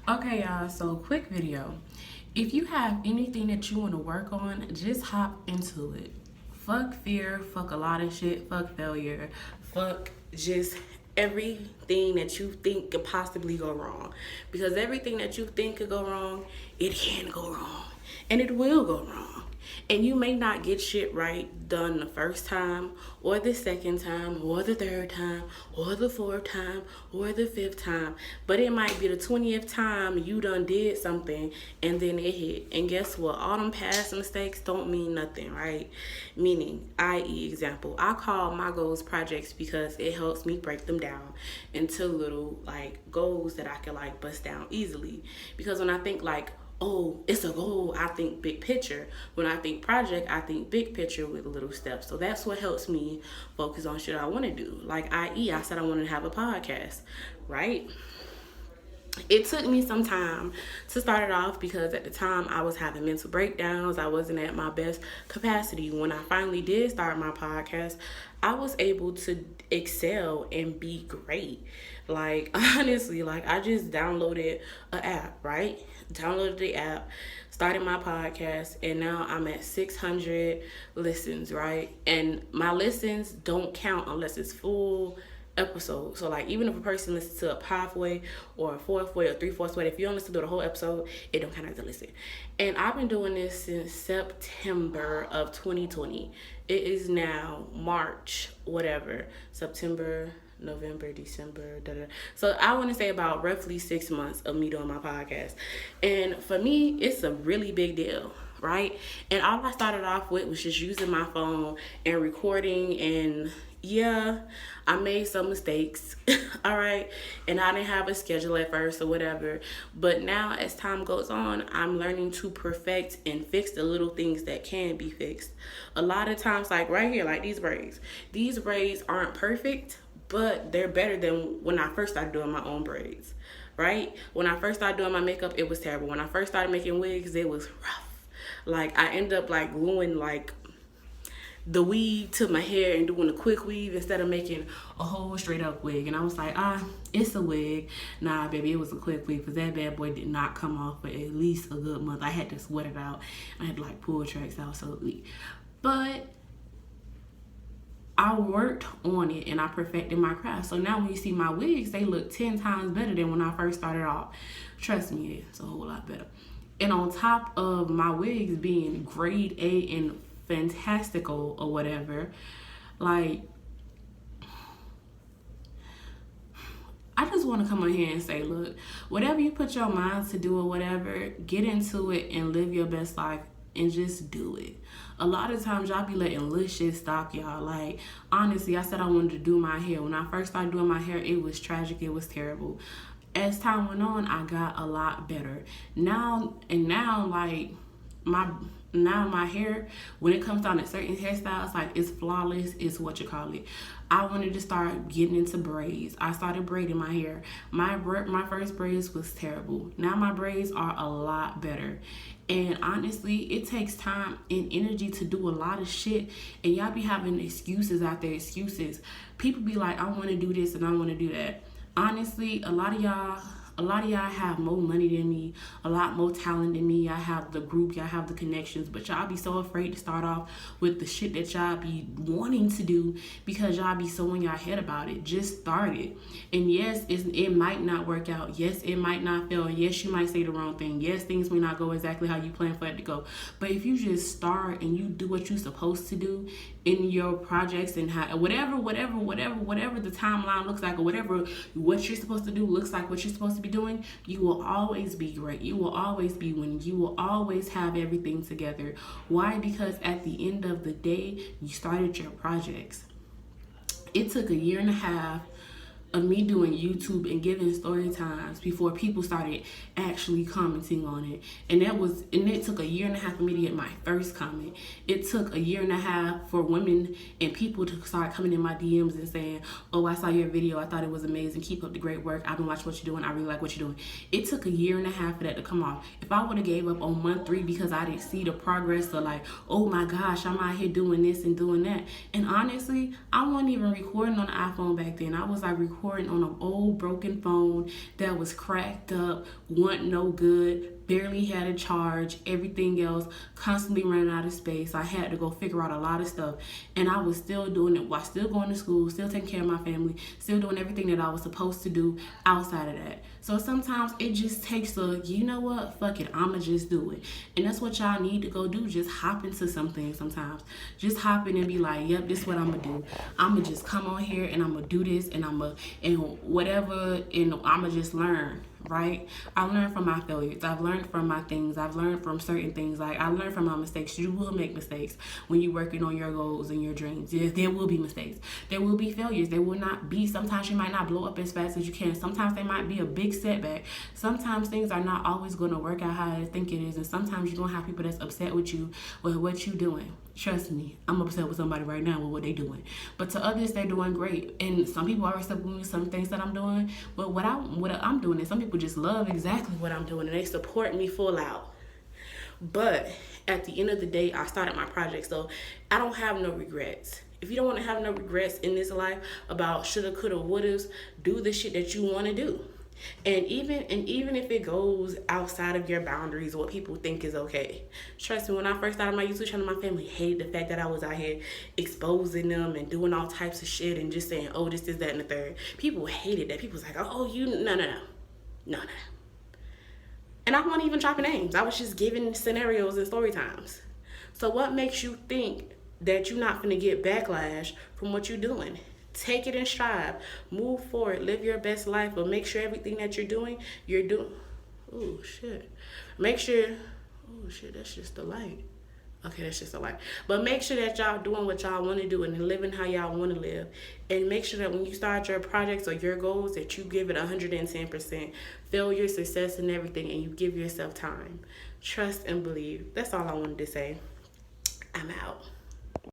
Okay, y'all, so quick video. If you have anything that you want to work on, just hop into it. Fuck fear, fuck a lot of shit, fuck failure, fuck just everything that you think could possibly go wrong. Because everything that you think could go wrong, it can go wrong. And it will go wrong. And you may not get shit right done the first time, or the second time, or the third time, or the fourth time, or the fifth time. But it might be the 20th time you done did something and then it hit. And guess what? All them past mistakes don't mean nothing, right? Meaning, i.e., example, I call my goals projects because it helps me break them down into little like goals that I can like bust down easily. Because when I think like, oh, it's a goal, I think big picture. When I think project, I think big picture with little steps. So that's what helps me focus on shit I want to do. Like, i.e., I said I wanted to have a podcast, right? It took me some time to start it off because at the time I was having mental breakdowns. I wasn't at my best capacity. When I finally did start my podcast, I was able to excel and be great. Like, honestly, like I just downloaded an app, right? Downloaded the app, started my podcast, and now I'm at 600 listens, right? And my listens don't count unless it's full episode. So like even if a person listens to a halfway or a fourth way or three-fourths way, if you don't listen to the whole episode, it don't count as a listen. And I've been doing this since September of 2020. It is now March, whatever, September, November, December, da, da. So I want to say about roughly 6 months of me doing my podcast. And for me, it's a really big deal, right? And all I started off with was just using my phone and recording, and yeah, I made some mistakes, all right, and I didn't have a schedule at first or whatever, but now as time goes on, I'm learning to perfect and fix the little things that can be fixed. A lot of times, like right here, like these braids aren't perfect, but they're better than when I first started doing my own braids, right? When I first started doing my makeup, it was terrible. When I first started making wigs, it was rough. Like I end up like gluing like the weave to my hair and doing a quick weave instead of making a whole straight up wig. And I was like, it's a wig. Nah, baby, it was a quick wig because that bad boy did not come off for at least a good month. I had to sweat it out. I had to like pull tracks out so but I worked on it and I perfected my craft. So now when you see my wigs, they look 10 times better than when I first started off. Trust me, it's a whole lot better. And on top of my wigs being grade A and fantastical or whatever, like I just want to come on here and say, look, whatever you put your mind to do or whatever, get into it and live your best life and just do it. A lot of times y'all be letting little shit stop y'all. Like, honestly, I said I wanted to do my hair. When I first started doing my hair, it was tragic. It was terrible. As time went on, I got a lot better. Now, like, my hair, when it comes down to certain hairstyles, like it's flawless, it's what you call it. I wanted to start getting into braids. I started braiding my hair. My first braids was terrible. Now my braids are a lot better. And honestly, it takes time and energy to do a lot of shit. And y'all be having excuses out there, excuses. People be like, I want to do this and I want to do that. Honestly, a lot of y'all have more money than me, a lot more talent than me. Y'all have the group, y'all have the connections, but y'all be so afraid to start off with the shit that y'all be wanting to do because y'all be so in your head about it. Just start it. And yes, it might not work out. Yes, it might not fail. Yes, you might say the wrong thing. Yes, things may not go exactly how you plan for it to go. But if you just start and you do what you're supposed to do in your projects and whatever the timeline looks like, or whatever what you're supposed to do looks like, what you're supposed to be doing, you will always be great. You will always be winning. You will always have everything together. Why? Because at the end of the day, you started your projects. It took a year and a half of me doing YouTube and giving story times before people started actually commenting on it. And it took a year and a half for me to get my first comment. It took a year and a half for women and people to start coming in my DMs and saying, oh, I saw your video, I thought it was amazing, keep up the great work, I've been watching what you're doing, I really like what you're doing. It took a year and a half for that to come off. If I would have gave up on month 3 because I didn't see the progress of like, oh my gosh, I'm out here doing this and doing that. And honestly, I wasn't even recording on the iPhone back then. I was like recording recording on an old broken phone that was cracked up, wasn't no good, barely had a charge, everything else, constantly running out of space. I had to go figure out a lot of stuff, and I was still doing it while still going to school, still taking care of my family, still doing everything that I was supposed to do outside of that. So sometimes it just takes a, you know what, fuck it, I'ma just do it. And that's what y'all need to go do. Just hop into something sometimes. Just hop in and be like, yep, this is what I'ma do. I'ma just come on here and I'ma do this, and whatever, and I'ma just learn. Right? I learned from my failures. I've learned from my things. I've learned from certain things. Like, I learned from my mistakes. You will make mistakes when you're working on your goals and your dreams. Yes, there will be mistakes. There will be failures. There will not be. Sometimes you might not blow up as fast as you can. Sometimes there might be a big setback. Sometimes things are not always going to work out how I think it is. And sometimes you're going to have people that's upset with you with what you're doing. Trust me, I'm upset with somebody right now with what they're doing. But to others, they're doing great. And some people are upset with me with some things that I'm doing. But what I'm doing is some people just love exactly what I'm doing, and they support me full out. But at the end of the day, I started my project, so I don't have no regrets. If you don't want to have no regrets in this life about shoulda, coulda, wouldas, do the shit that you want to do. And even if it goes outside of your boundaries, what people think is okay. Trust me, when I first started my YouTube channel, my family hated the fact that I was out here exposing them and doing all types of shit and just saying, oh, this, that, and the third. People hated that. People was like, oh, no. And I wasn't even dropping names. I was just giving scenarios and story times. So what makes you think that you're not gonna get backlash from what you're doing? Take it in stride. Move forward. Live your best life. But make sure everything that you're doing. Oh, shit. Make sure. Oh, shit. That's just the light. Okay, that's just a light. But make sure that y'all doing what y'all want to do and living how y'all want to live. And make sure that when you start your projects or your goals, that you give it 110%. Failure, success, and everything. And you give yourself time. Trust and believe. That's all I wanted to say. I'm out.